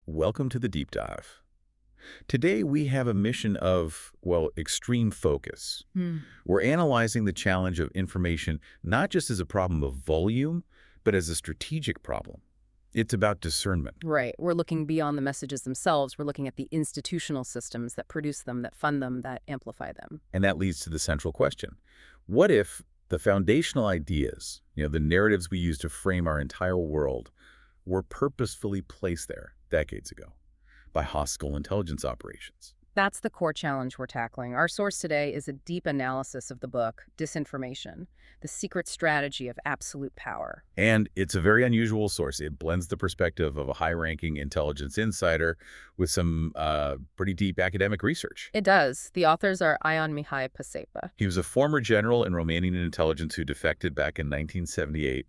welcome to the deep dive. Today we have a mission of, well, extreme focus. Hmm. We're analyzing the challenge of information not just as a problem of volume, but as a strategic problem. It's about discernment. Right. We're looking beyond the messages themselves. We're looking at the institutional systems that produce them, that fund them, that amplify them. And that leads to the central question. What if the foundational ideas, the narratives we use to frame our entire world, were purposefully placed there decades ago by hostile intelligence operations? That's the core challenge we're tackling. Our source today is a deep analysis of the book, Disinformation, the Secret Strategy of Absolute Power. And it's a very unusual source. It blends the perspective of a high-ranking intelligence insider with some pretty deep academic research. It does. The authors are Ion Mihai Pacepa. He was a former general in Romanian intelligence who defected back in 1978.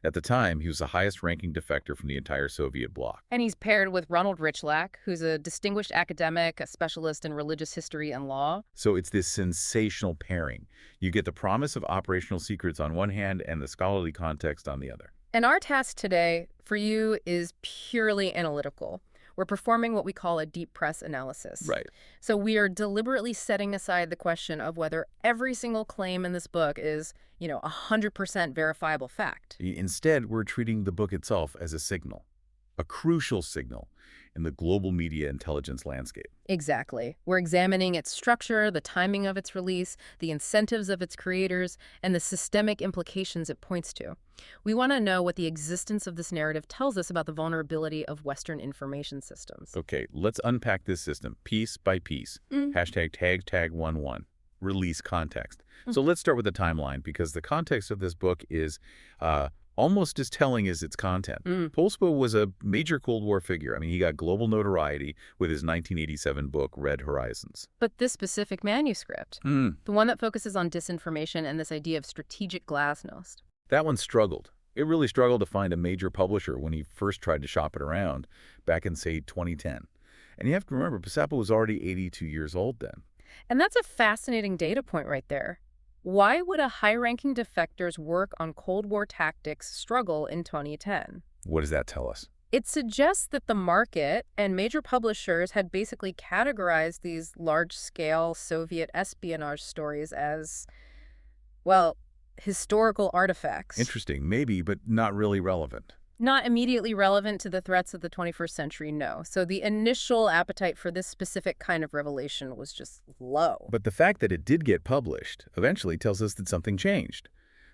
At the time, he was the highest-ranking defector from the entire Soviet bloc. And he's paired with Ronald Richlak, who's a distinguished academic, a specialist in religious history and law. So it's this sensational pairing. You get the promise of operational secrets on one hand and the scholarly context on the other. And our task today for you is purely analytical. We're performing what we call a deep press analysis. Right. So we are deliberately setting aside the question of whether every single claim in this book is, 100% verifiable fact. Instead, we're treating the book itself as a signal, a crucial signal in the global media intelligence landscape. Exactly. We're examining its structure, the timing of its release, the incentives of its creators, and the systemic implications it points to. We want to know what the existence of this narrative tells us about the vulnerability of Western information systems. Okay, let's unpack this system piece by piece. Hashtag tag11. Release context. So let's start with the timeline, because the context of this book is almost as telling as its content. Polspo was a major Cold War figure. I mean, he got global notoriety with his 1987 book, Red Horizons. But this specific manuscript, the one that focuses on disinformation and this idea of strategic glasnost. That one struggled. It really struggled to find a major publisher when he first tried to shop it around back in, say, 2010. And you have to remember, Pacepa was already 82 years old then. And that's a fascinating data point right there. Why would a high-ranking defector's work on Cold War tactics struggle in 2010? What does that tell us? It suggests that the market and major publishers had basically categorized these large-scale Soviet espionage stories as, well, historical artifacts. Interesting, maybe, but not really relevant. Not immediately relevant to the threats of the 21st century, no. So the initial appetite for this specific kind of revelation was just low. But the fact that it did get published eventually tells us that something changed.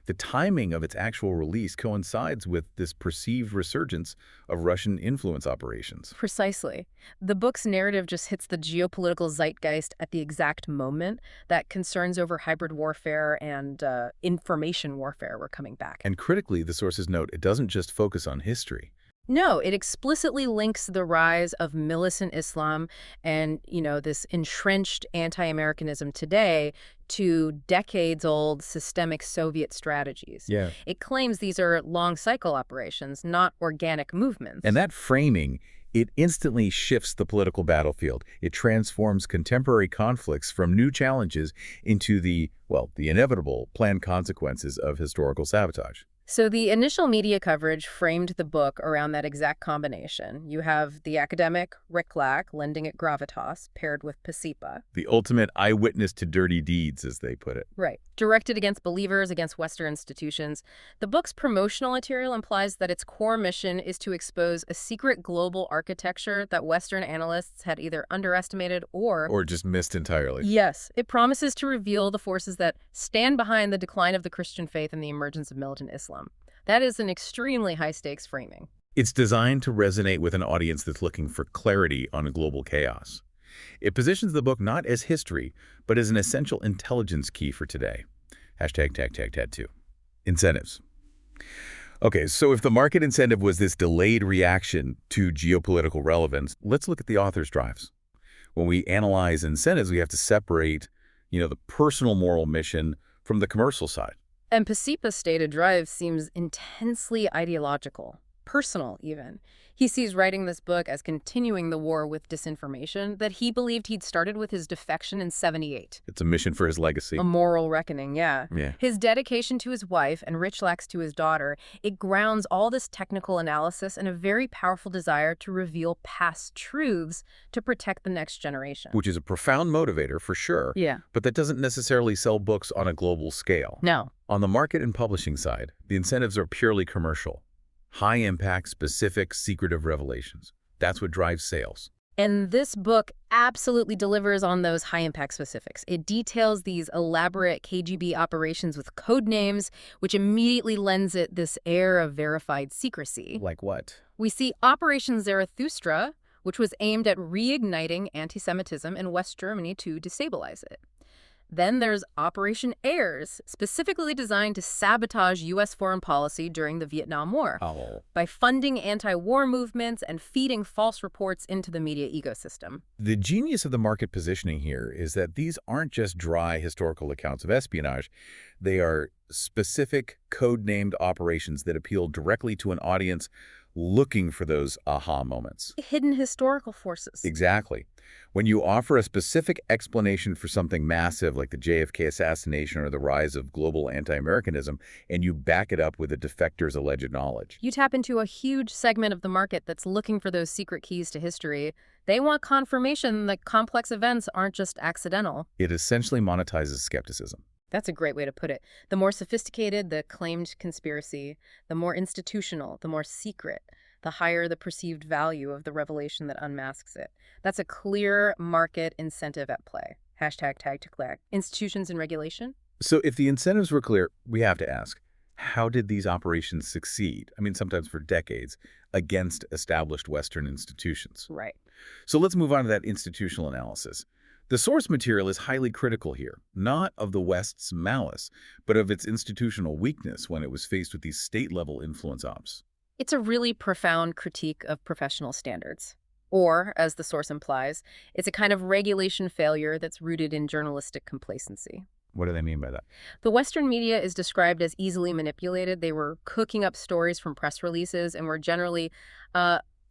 The timing of its actual release coincides with this perceived resurgence of Russian influence operations. Precisely. The book's narrative just hits the geopolitical zeitgeist at the exact moment that concerns over hybrid warfare and information warfare were coming back. And critically, the sources note it doesn't just focus on history. No, it explicitly links the rise of militant Islam and, this entrenched anti-Americanism today to decades-old systemic Soviet strategies. Yeah. It claims these are long-cycle operations, not organic movements. And that framing, it instantly shifts the political battlefield. It transforms contemporary conflicts from new challenges into the inevitable planned consequences of historical sabotage. So the initial media coverage framed the book around that exact combination. You have the academic, Richlak, lending it gravitas, paired with Pacepa. The ultimate eyewitness to dirty deeds, as they put it. Right. Directed against believers, against Western institutions. The book's promotional material implies that its core mission is to expose a secret global architecture that Western analysts had either underestimated or just missed entirely. Yes. It promises to reveal the forces that stand behind the decline of the Christian faith and the emergence of militant Islam. That is an extremely high-stakes framing. It's designed to resonate with an audience that's looking for clarity on global chaos. It positions the book not as history, but as an essential intelligence key for today. Hashtag tag2. Incentives. Okay, so if the market incentive was this delayed reaction to geopolitical relevance, let's look at the author's drives. When we analyze incentives, we have to separate, the personal moral mission from the commercial side. And Pacepa's stated drive seems intensely ideological, personal even. He sees writing this book as continuing the war with disinformation that he believed he'd started with his defection in '78. It's a mission for his legacy. A moral reckoning, yeah. Yeah. His dedication to his wife and Richlax to his daughter, it grounds all this technical analysis in a very powerful desire to reveal past truths to protect the next generation. Which is a profound motivator for sure. Yeah. But that doesn't necessarily sell books on a global scale. No. On the market and publishing side, the incentives are purely commercial. High impact, specific, secretive revelations. That's what drives sales. And this book absolutely delivers on those high-impact specifics. It details these elaborate KGB operations with code names, which immediately lends it this air of verified secrecy. Like what? We see Operation Zarathustra, which was aimed at reigniting anti-Semitism in West Germany to destabilize it. Then there's Operation Ayers, specifically designed to sabotage U.S. foreign policy during the Vietnam War by funding anti-war movements and feeding false reports into the media ecosystem. The genius of the market positioning here is that these aren't just dry historical accounts of espionage. They are specific, code-named operations that appeal directly to an audience looking for those aha moments. Hidden historical forces. Exactly. When you offer a specific explanation for something massive like the JFK assassination or the rise of global anti-Americanism, and you back it up with a defector's alleged knowledge. You tap into a huge segment of the market that's looking for those secret keys to history. They want confirmation that complex events aren't just accidental. It essentially monetizes skepticism. That's a great way to put it. The more sophisticated the claimed conspiracy, the more institutional, the more secret, the higher the perceived value of the revelation that unmasks it. That's a clear market incentive at play. Hashtag tag to click. Institutions and regulation? So if the incentives were clear, we have to ask, how did these operations succeed? I mean, sometimes for decades, against established Western institutions. Right. So let's move on to that institutional analysis. The source material is highly critical here, not of the West's malice, but of its institutional weakness when it was faced with these state-level influence ops. It's a really profound critique of professional standards. Or, as the source implies, it's a kind of regulation failure that's rooted in journalistic complacency. What do they mean by that? The Western media is described as easily manipulated. They were cooking up stories from press releases and were generally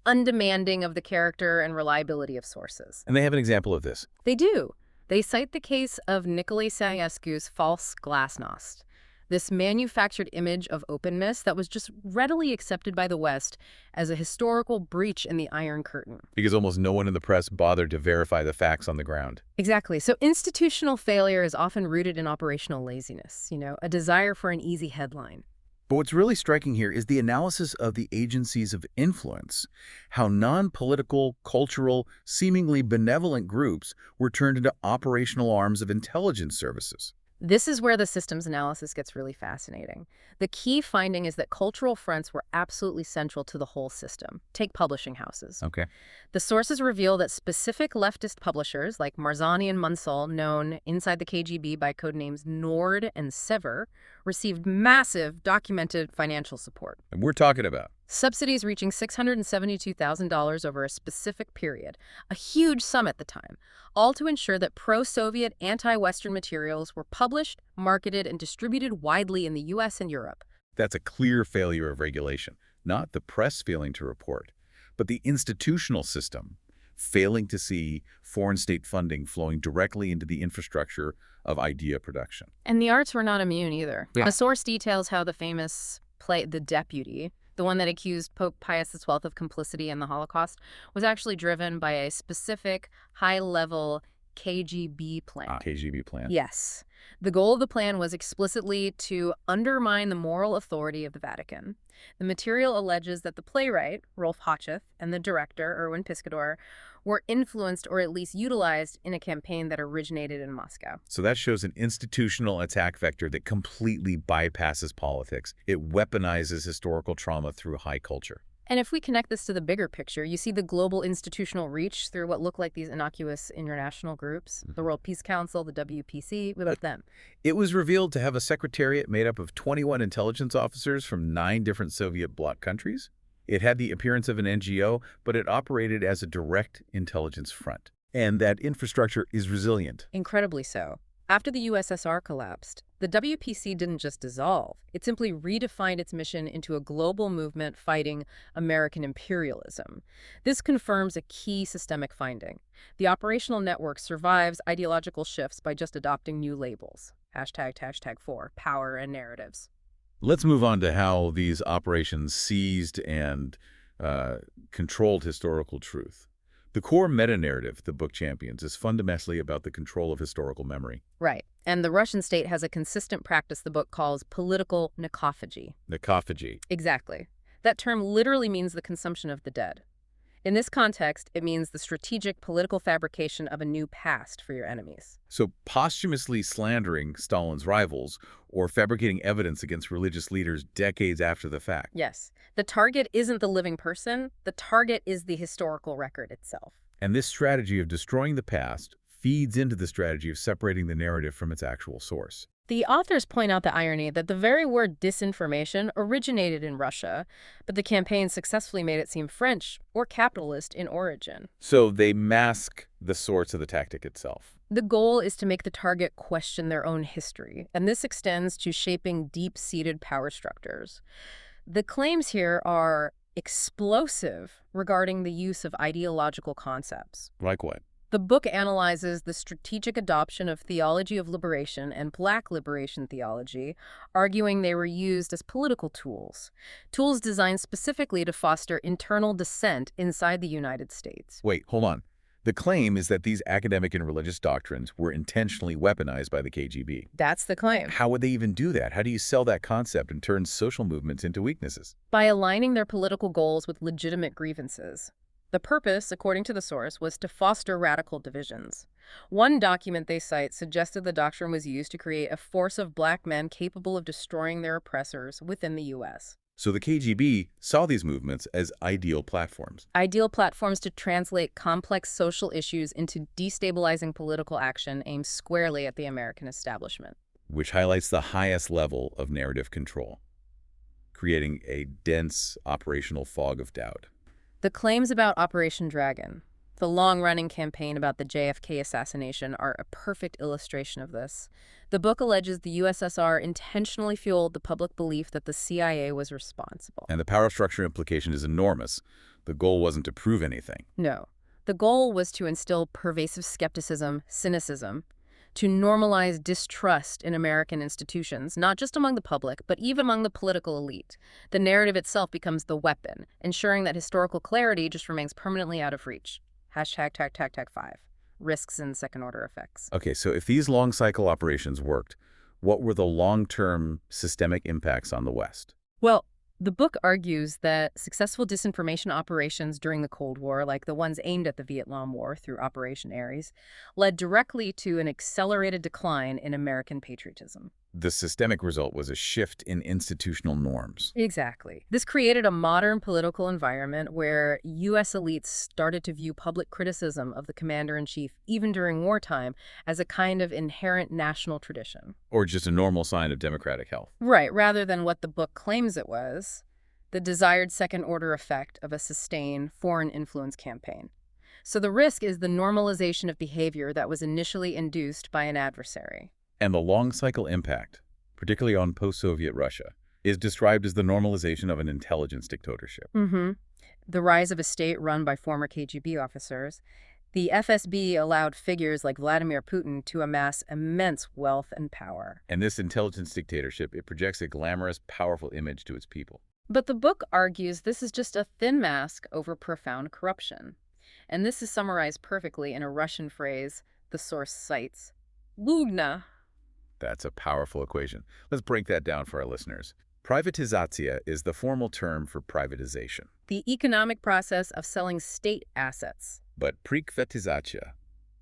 undemanding of the character and reliability of sources. And they have an example of this. They do. They cite the case of Nicolae Ceausescu's false glasnost, this manufactured image of openness that was just readily accepted by the West as a historical breach in the Iron Curtain. Because almost no one in the press bothered to verify the facts on the ground. Exactly. So institutional failure is often rooted in operational laziness, a desire for an easy headline. But what's really striking here is the analysis of the agencies of influence, how non-political, cultural, seemingly benevolent groups were turned into operational arms of intelligence services. This is where the systems analysis gets really fascinating. The key finding is that cultural fronts were absolutely central to the whole system. Take publishing houses. Okay. The sources reveal that specific leftist publishers like Marzani and Munsell, known inside the KGB by codenames Nord and Sever, received massive documented financial support. And we're talking about Subsidies reaching $672,000 over a specific period, a huge sum at the time, all to ensure that pro-Soviet anti-Western materials were published, marketed, and distributed widely in the U.S. and Europe. That's a clear failure of regulation, not the press failing to report, but the institutional system failing to see foreign state funding flowing directly into the infrastructure of idea production. And the arts were not immune either. Yeah. The source details how the famous play The Deputy, the one that accused Pope Pius XII of complicity in the Holocaust, was actually driven by a specific high-level KGB plan. KGB plan. Yes. The goal of the plan was explicitly to undermine the moral authority of the Vatican. The material alleges that the playwright, Rolf Hochschild, and the director, Erwin Piscator, were influenced or at least utilized in a campaign that originated in Moscow. So that shows an institutional attack vector that completely bypasses politics. It weaponizes historical trauma through high culture. And if we connect this to the bigger picture, you see the global institutional reach through what look like these innocuous international groups, the World Peace Council, the WPC. What about them? It was revealed to have a secretariat made up of 21 intelligence officers from 9 different Soviet bloc countries. It had the appearance of an NGO, but it operated as a direct intelligence front. And that infrastructure is resilient. Incredibly so. After the USSR collapsed, The WPC didn't just dissolve. It simply redefined its mission into a global movement fighting American imperialism. This confirms a key systemic finding. The operational network survives ideological shifts by just adopting new labels. #4, power and narratives. Let's move on to how these operations seized and controlled historical truth. The core meta-narrative the book champions is fundamentally about the control of historical memory. Right. And the Russian state has a consistent practice the book calls political necrophagy. Necrophagy. Exactly. That term literally means the consumption of the dead. In this context, it means the strategic political fabrication of a new past for your enemies. So posthumously slandering Stalin's rivals or fabricating evidence against religious leaders decades after the fact. Yes. The target isn't the living person. The target is the historical record itself. And this strategy of destroying the past feeds into the strategy of separating the narrative from its actual source. The authors point out the irony that the very word disinformation originated in Russia, but the campaign successfully made it seem French or capitalist in origin. So they mask the source of the tactic itself. The goal is to make the target question their own history, and this extends to shaping deep-seated power structures. The claims here are explosive regarding the use of ideological concepts. Like what? The book analyzes the strategic adoption of theology of liberation and Black liberation theology, arguing they were used as political tools designed specifically to foster internal dissent inside the United States. Wait, hold on. The claim is that these academic and religious doctrines were intentionally weaponized by the KGB. That's the claim. How would they even do that? How do you sell that concept and turn social movements into weaknesses? By aligning their political goals with legitimate grievances. The purpose, according to the source, was to foster radical divisions. One document they cite suggested the doctrine was used to create a force of Black men capable of destroying their oppressors within the U.S. So the KGB saw these movements as ideal platforms. Ideal platforms to translate complex social issues into destabilizing political action aimed squarely at the American establishment. Which highlights the highest level of narrative control, creating a dense operational fog of doubt. The claims about Operation Dragon, the long-running campaign about the JFK assassination, are a perfect illustration of this. The book alleges the USSR intentionally fueled the public belief that the CIA was responsible. And the power structure implication is enormous. The goal wasn't to prove anything. No. The goal was to instill pervasive skepticism, cynicism, to normalize distrust in American institutions, not just among the public, but even among the political elite. The narrative itself becomes the weapon, ensuring that historical clarity just remains permanently out of reach. #5. Risks and second-order effects. Okay, so if these long-cycle operations worked, what were the long-term systemic impacts on the West? Well, the book argues that successful disinformation operations during the Cold War, like the ones aimed at the Vietnam War through Operation Ares, led directly to an accelerated decline in American patriotism. The systemic result was a shift in institutional norms. Exactly. This created a modern political environment where U.S. elites started to view public criticism of the commander-in-chief, even during wartime, as a kind of inherent national tradition. Or just a normal sign of democratic health. Right, rather than what the book claims it was, the desired second-order effect of a sustained foreign influence campaign. So the risk is the normalization of behavior that was initially induced by an adversary. And the long-cycle impact, particularly on post-Soviet Russia, is described as the normalization of an intelligence dictatorship. The rise of a state run by former KGB officers. The FSB allowed figures like Vladimir Putin to amass immense wealth and power. And this intelligence dictatorship, it projects a glamorous, powerful image to its people. But the book argues this is just a thin mask over profound corruption. And this is summarized perfectly in a Russian phrase the source cites. Lugna. That's a powerful equation. Let's break that down for our listeners. Privatizatsiya is the formal term for privatization. The economic process of selling state assets. But privatizatsiya,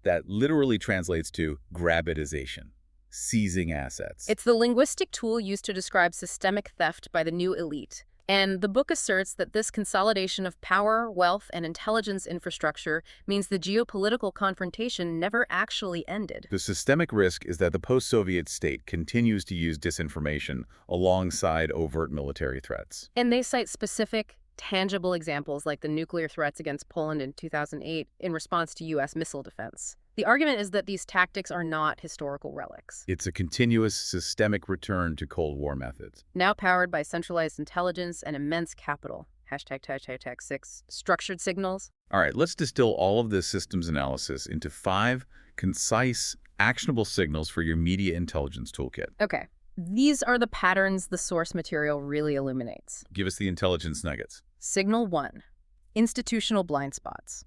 that literally translates to grabitization, seizing assets. It's the linguistic tool used to describe systemic theft by the new elite. And the book asserts that this consolidation of power, wealth, and intelligence infrastructure means the geopolitical confrontation never actually ended. The systemic risk is that the post-Soviet state continues to use disinformation alongside overt military threats. And they cite specific, tangible examples like the nuclear threats against Poland in 2008 in response to U.S. missile defense. The argument is that these tactics are not historical relics. It's a continuous, systemic return to Cold War methods. Now powered by centralized intelligence and immense capital. #6 structured signals. All right, let's distill all of this systems analysis into 5 concise, actionable signals for your media intelligence toolkit. Okay, these are the patterns the source material really illuminates. Give us the intelligence nuggets. Signal 1. Institutional blind spots.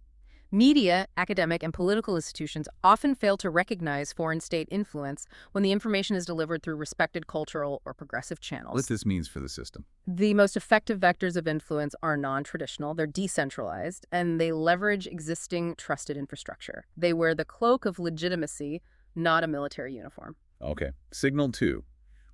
Media, academic, and political institutions often fail to recognize foreign state influence when the information is delivered through respected cultural or progressive channels. What this means for the system. The most effective vectors of influence are non-traditional, they're decentralized, and they leverage existing trusted infrastructure. They wear the cloak of legitimacy, not a military uniform. Okay. Signal 2.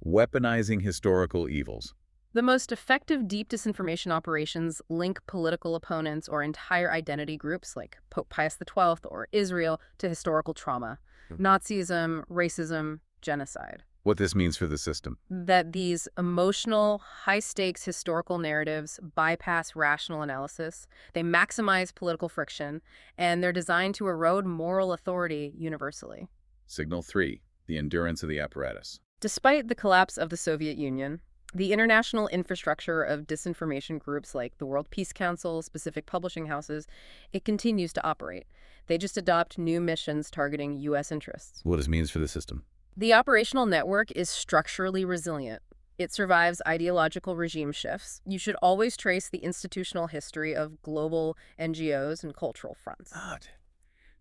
Weaponizing historical evils. The most effective deep disinformation operations link political opponents or entire identity groups like Pope Pius XII or Israel to historical trauma, Nazism, racism, genocide. What this means for the system. That these emotional, high-stakes historical narratives bypass rational analysis, they maximize political friction, and they're designed to erode moral authority universally. Signal 3. The endurance of the apparatus. Despite the collapse of the Soviet Union, the international infrastructure of disinformation groups like the World Peace Council, specific publishing houses, it continues to operate. They just adopt new missions targeting U.S. interests. What this means for the system. The operational network is structurally resilient. It survives ideological regime shifts. You should always trace the institutional history of global NGOs and cultural fronts.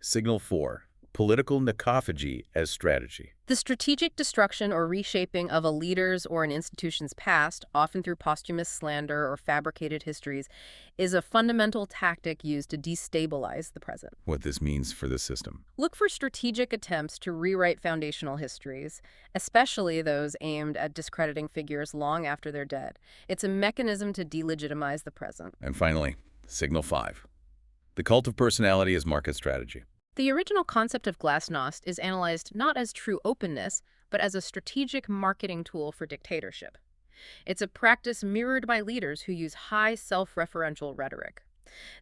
Signal 4. Political necrophagy as strategy. The strategic destruction or reshaping of a leader's or an institution's past, often through posthumous slander or fabricated histories, is a fundamental tactic used to destabilize the present. What this means for the system. Look for strategic attempts to rewrite foundational histories, especially those aimed at discrediting figures long after they're dead. It's a mechanism to delegitimize the present. And finally, Signal 5. The cult of personality as market strategy. The original concept of glasnost is analyzed not as true openness, but as a strategic marketing tool for dictatorship. It's a practice mirrored by leaders who use high self-referential rhetoric.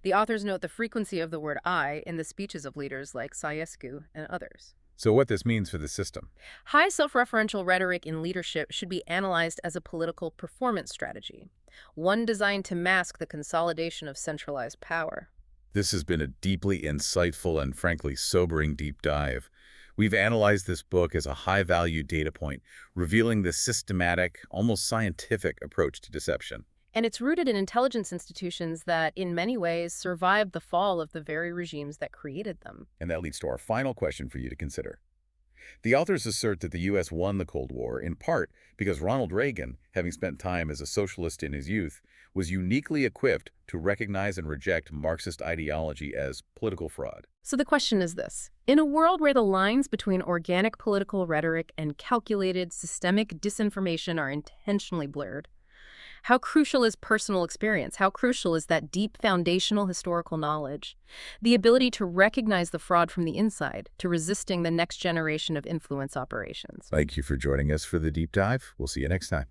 The authors note the frequency of the word I in the speeches of leaders like Ceausescu and others. So what this means for the system. High self-referential rhetoric in leadership should be analyzed as a political performance strategy, one designed to mask the consolidation of centralized power. This has been a deeply insightful and frankly sobering deep dive. We've analyzed this book as a high-value data point, revealing the systematic, almost scientific approach to deception. And it's rooted in intelligence institutions that, in many ways, survived the fall of the very regimes that created them. And that leads to our final question for you to consider. The authors assert that the U.S. won the Cold War in part because Ronald Reagan, having spent time as a socialist in his youth, was uniquely equipped to recognize and reject Marxist ideology as political fraud. So the question is this. In a world where the lines between organic political rhetoric and calculated systemic disinformation are intentionally blurred, how crucial is personal experience? How crucial is that deep foundational historical knowledge? The ability to recognize the fraud from the inside, to resisting the next generation of influence operations. Thank you for joining us for the deep dive. We'll see you next time.